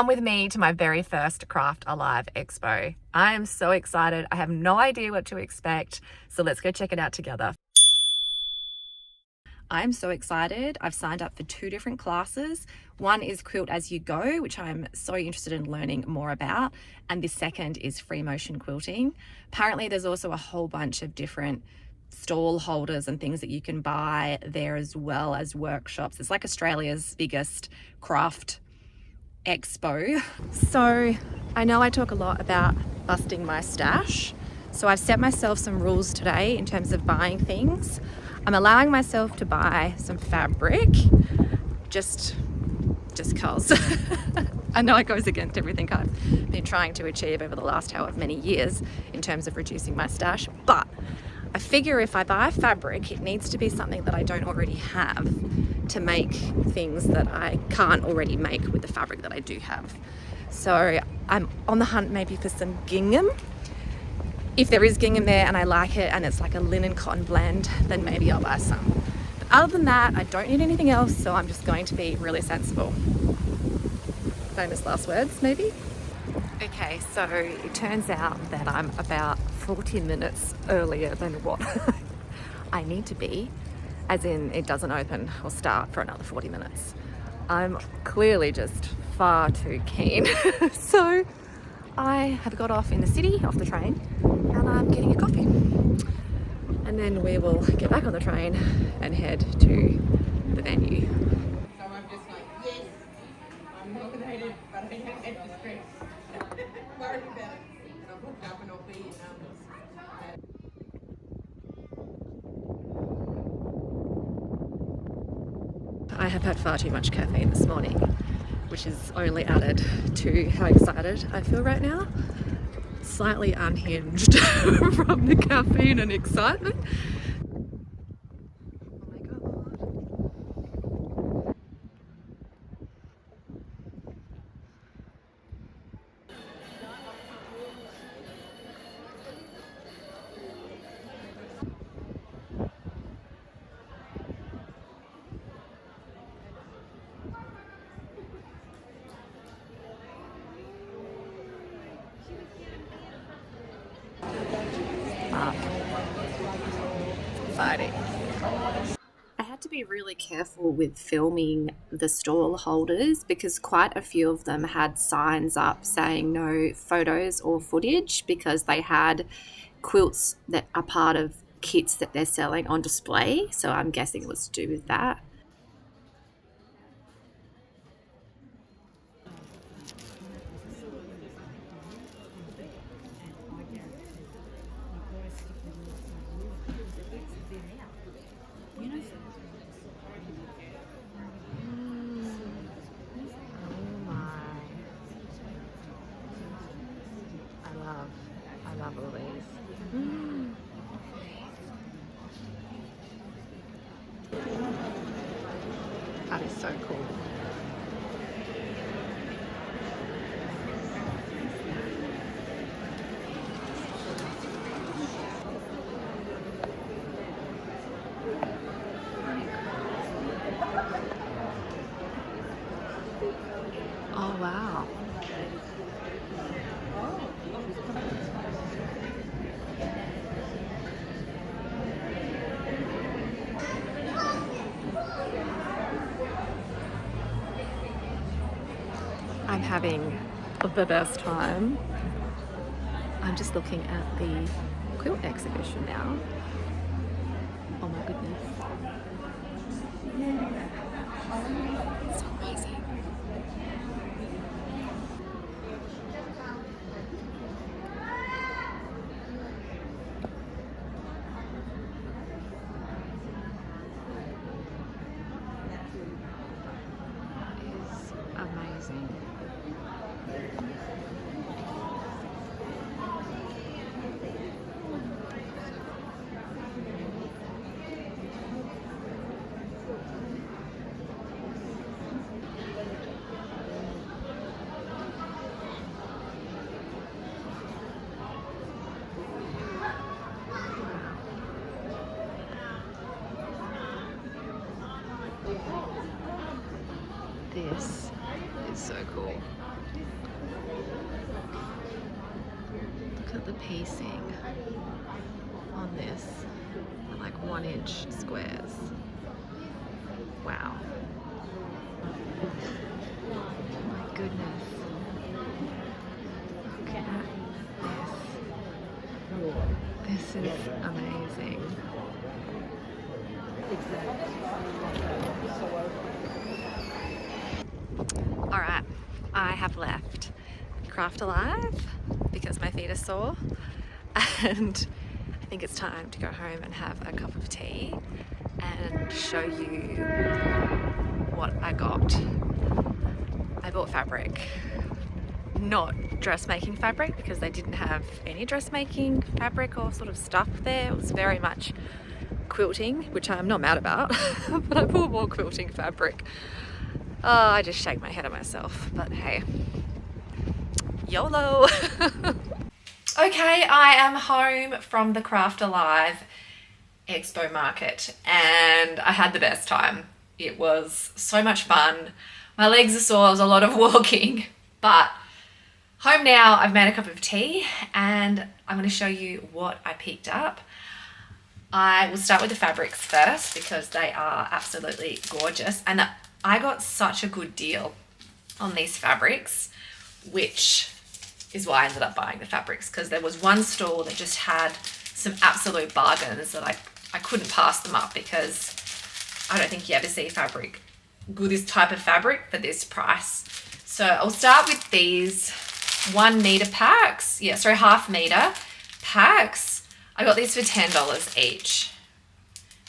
Come with me to my very first Craft Alive Expo. I am so excited. I have no idea what to expect, so let's go check it out together. I'm so excited. I've signed up for 2 different classes. One is Quilt as you go, which I'm so interested in learning more about, and the second is free motion quilting. Apparently there's also a whole bunch of different stall holders and things that you can buy there, as well as workshops. It's like Australia's biggest craft expo. So I know I talk a lot about busting my stash, so I've set myself some rules today in terms of buying things. I'm allowing myself to buy some fabric just cause. I know it goes against everything I've been trying to achieve over the last however many years in terms of reducing my stash, but I figure if I buy fabric, it needs to be something that I don't already have to make things that I can't already make with the fabric that I do have. So I'm on the hunt maybe for some gingham. If there is gingham there and I like it and it's like a linen cotton blend, then maybe I'll buy some. But other than that, I don't need anything else, so I'm just going to be really sensible. Famous last words, maybe? Okay, so it turns out that I'm about 40 minutes earlier than what I need to be, as in it doesn't open or start for another 40 minutes. I'm clearly just far too keen. So I have got off in the city, off the train, and I'm getting a coffee. And then we will get back on the train and head to the venue. So I'm just like, yes, I'm nominated, but I don't have the stress. Worry about it. I'll hook up and I'll be in numbers. I have had far too much caffeine this morning, which is only added to how excited I feel right now. Slightly unhinged from the caffeine and excitement. Oh my God. Fighting. I had to be really careful with filming the stall holders because quite a few of them had signs up saying no photos or footage, because they had quilts that are part of kits that they're selling on display. So I'm guessing it was to do with that. I love all these. That is so cool. Oh wow. I'm having the best time. I'm just looking at the quilt exhibition now. Oh my goodness. It's amazing. It's amazing. Look at the piecing on this. They're like 1-inch squares. Wow. My goodness. Look at this. This is amazing. Alright, I have left Craft Alive because my feet are sore, and I think it's time to go home and have a cup of tea and show you what I got. I bought fabric, not dressmaking fabric, because they didn't have any dressmaking fabric or sort of stuff there. It was very much quilting, which I'm not mad about, but I bought more quilting fabric. Oh, I just shake my head at myself, but hey, YOLO. Okay, I am home from the Craft Alive Expo market and I had the best time. It was so much fun. My legs are sore, it was a lot of walking, but home now. I've made a cup of tea and I'm going to show you what I picked up. I will start with the fabrics first because they are absolutely gorgeous, and I got such a good deal on these fabrics, which is why I ended up buying the fabrics, because there was one store that just had some absolute bargains that I couldn't pass them up, because I don't think you ever see fabric, this type of fabric for this price. So I'll start with these 1 meter packs. Yeah, sorry, half meter packs. I got these for $10 each.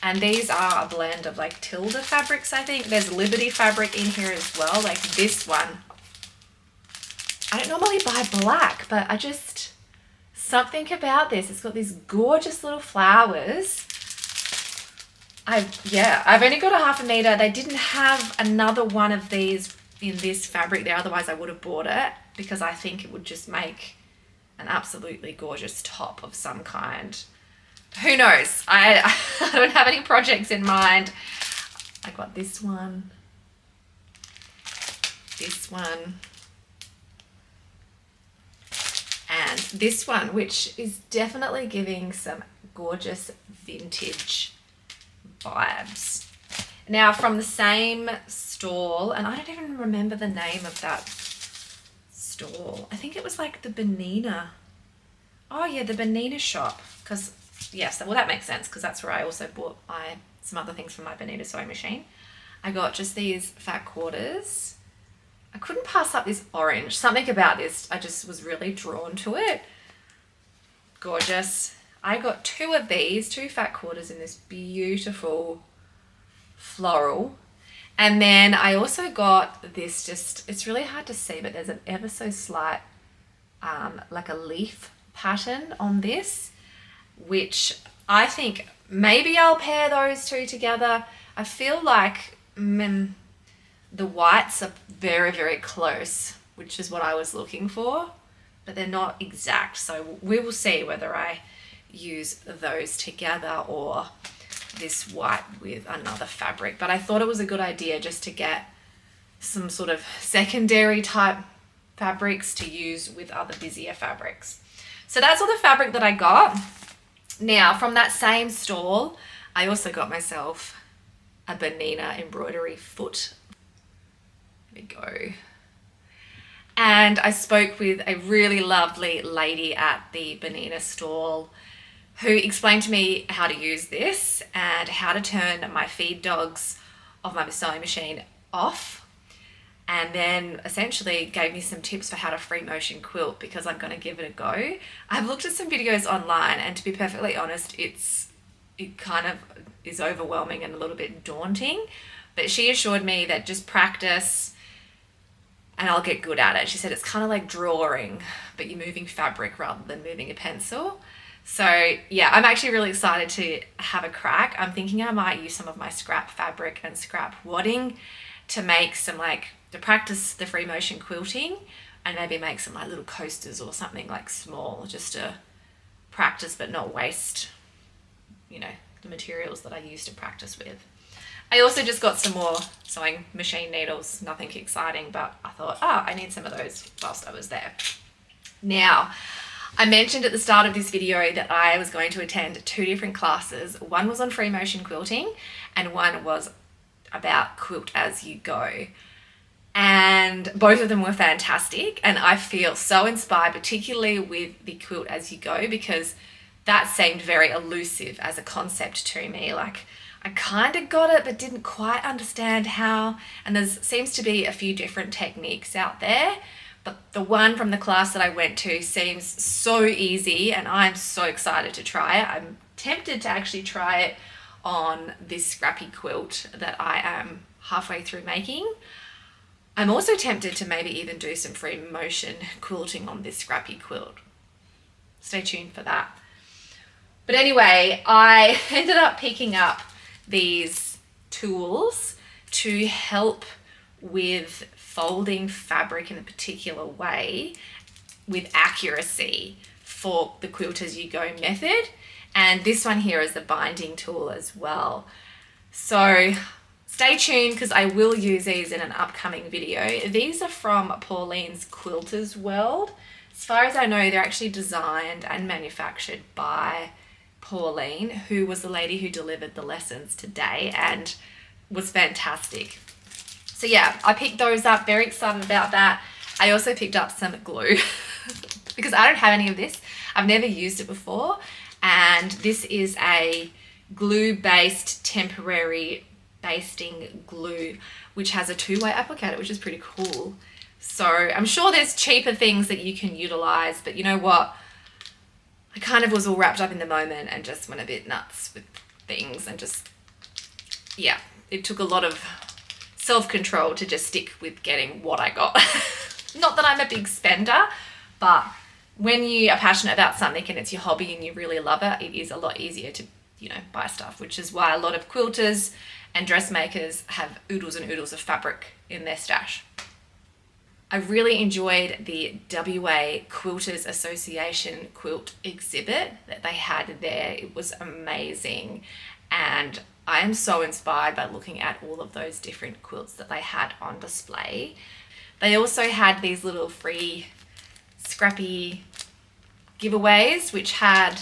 And these are a blend of like Tilda fabrics, I think. There's Liberty fabric in here as well, like this one. I don't normally buy black, but I just, something about this. It's got these gorgeous little flowers. I've only got a half a meter. They didn't have another one of these in this fabric there, otherwise I would have bought it, because I think it would just make an absolutely gorgeous top of some kind. Who knows? I don't have any projects in mind. I got this one, and this one, which is definitely giving some gorgeous vintage vibes. Now from the same stall, and I don't even remember the name of that stall. I think it was like the Benina. Oh yeah, the Benina shop, because yes, well that makes sense, because that's where I also bought some other things from my Benita sewing machine. I got just these fat quarters. I couldn't pass up this orange. Something about this, I just was really drawn to it. Gorgeous. I got 2 of these, 2 fat quarters in this beautiful floral. And then I also got this, just, it's really hard to see, but there's an ever so slight, like a leaf pattern on this, which I think maybe I'll pair those 2 together. I feel like the whites are very, very close, which is what I was looking for, but they're not exact. So we will see whether I use those together or this white with another fabric. But I thought it was a good idea just to get some sort of secondary type fabrics to use with other busier fabrics. So that's all the fabric that I got. Now from that same stall, I also got myself a Benina embroidery foot. There we go. And I spoke with a really lovely lady at the Benina stall who explained to me how to use this and how to turn my feed dogs of my sewing machine off, and then essentially gave me some tips for how to free motion quilt, because I'm going to give it a go. I've looked at some videos online, and to be perfectly honest, it kind of is overwhelming and a little bit daunting, but she assured me that just practice and I'll get good at it. She said it's kind of like drawing, but you're moving fabric rather than moving a pencil. So yeah, I'm actually really excited to have a crack. I'm thinking I might use some of my scrap fabric and scrap wadding to make some, like, to practice the free motion quilting, and maybe make some like little coasters or something like small, just to practice but not waste, you know, the materials that I used to practice with. I also just got some more sewing machine needles, nothing exciting, but I thought, I need some of those whilst I was there. Now, I mentioned at the start of this video that I was going to attend 2 different classes. One was on free motion quilting and one was about quilt as you go. And both of them were fantastic, and I feel so inspired, particularly with the quilt as you go, because that seemed very elusive as a concept to me. Like, I kind of got it but didn't quite understand how, and there seems to be a few different techniques out there, but the one from the class that I went to seems so easy and I'm so excited to try it. I'm tempted to actually try it on this scrappy quilt that I am halfway through making. I'm also tempted to maybe even do some free motion quilting on this scrappy quilt. Stay tuned for that. But anyway, I ended up picking up these tools to help with folding fabric in a particular way with accuracy for the quilt as you go method. And this one here is the binding tool as well. So stay tuned because I will use these in an upcoming video. These are from Pauline's Quilters World. As far as I know, they're actually designed and manufactured by Pauline, who was the lady who delivered the lessons today and was fantastic. So yeah, I picked those up, very excited about that. I also picked up some glue because I don't have any of this. I've never used it before. And this is a glue-based temporary basting glue, which has a 2-way applicator, which is pretty cool. So I'm sure there's cheaper things that you can utilize, but you know what? I kind of was all wrapped up in the moment and just went a bit nuts with things and just, yeah, it took a lot of self-control to just stick with getting what I got. Not that I'm a big spender, but when you are passionate about something and it's your hobby and you really love it, it is a lot easier to, you know, buy stuff, which is why a lot of quilters and dressmakers have oodles and oodles of fabric in their stash. I really enjoyed the WA Quilters Association quilt exhibit that they had there. It was amazing, and I am so inspired by looking at all of those different quilts that they had on display. They also had these little free scrappy giveaways, which had,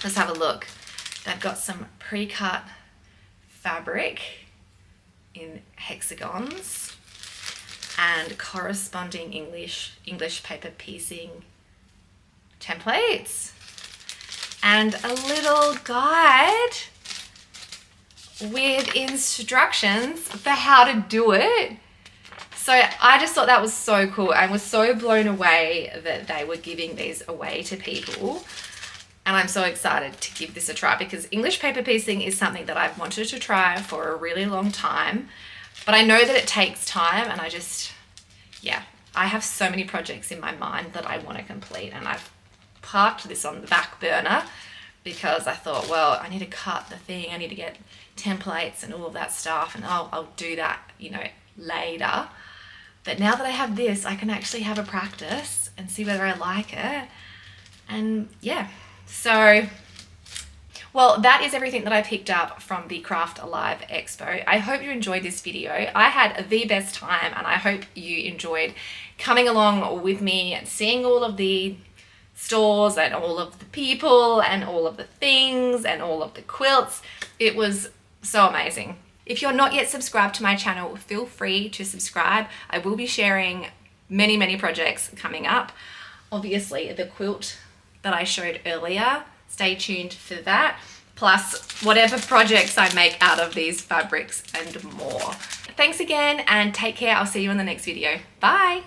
let's have a look. They've got some pre-cut fabric in hexagons and corresponding English paper piecing templates and a little guide with instructions for how to do it. So I just thought that was so cool. I was so blown away that they were giving these away to people. And I'm so excited to give this a try because English paper piecing is something that I've wanted to try for a really long time. But I know that it takes time, and I just, yeah, I have so many projects in my mind that I want to complete, and I've parked this on the back burner because I thought, well, I need to cut the thing, I need to get templates and all of that stuff, and I'll do that, you know, later. But now that I have this, I can actually have a practice and see whether I like it. And yeah, so, well, that is everything that I picked up from the Craft Alive Expo. I hope you enjoyed this video. I had the best time, and I hope you enjoyed coming along with me and seeing all of the stores and all of the people and all of the things and all of the quilts. It was so amazing. If you're not yet subscribed to my channel, feel free to subscribe. I will be sharing many, many projects coming up. Obviously, the quilt that I showed earlier, stay tuned for that, plus whatever projects I make out of these fabrics and more. Thanks again and take care. I'll see you in the next video. Bye.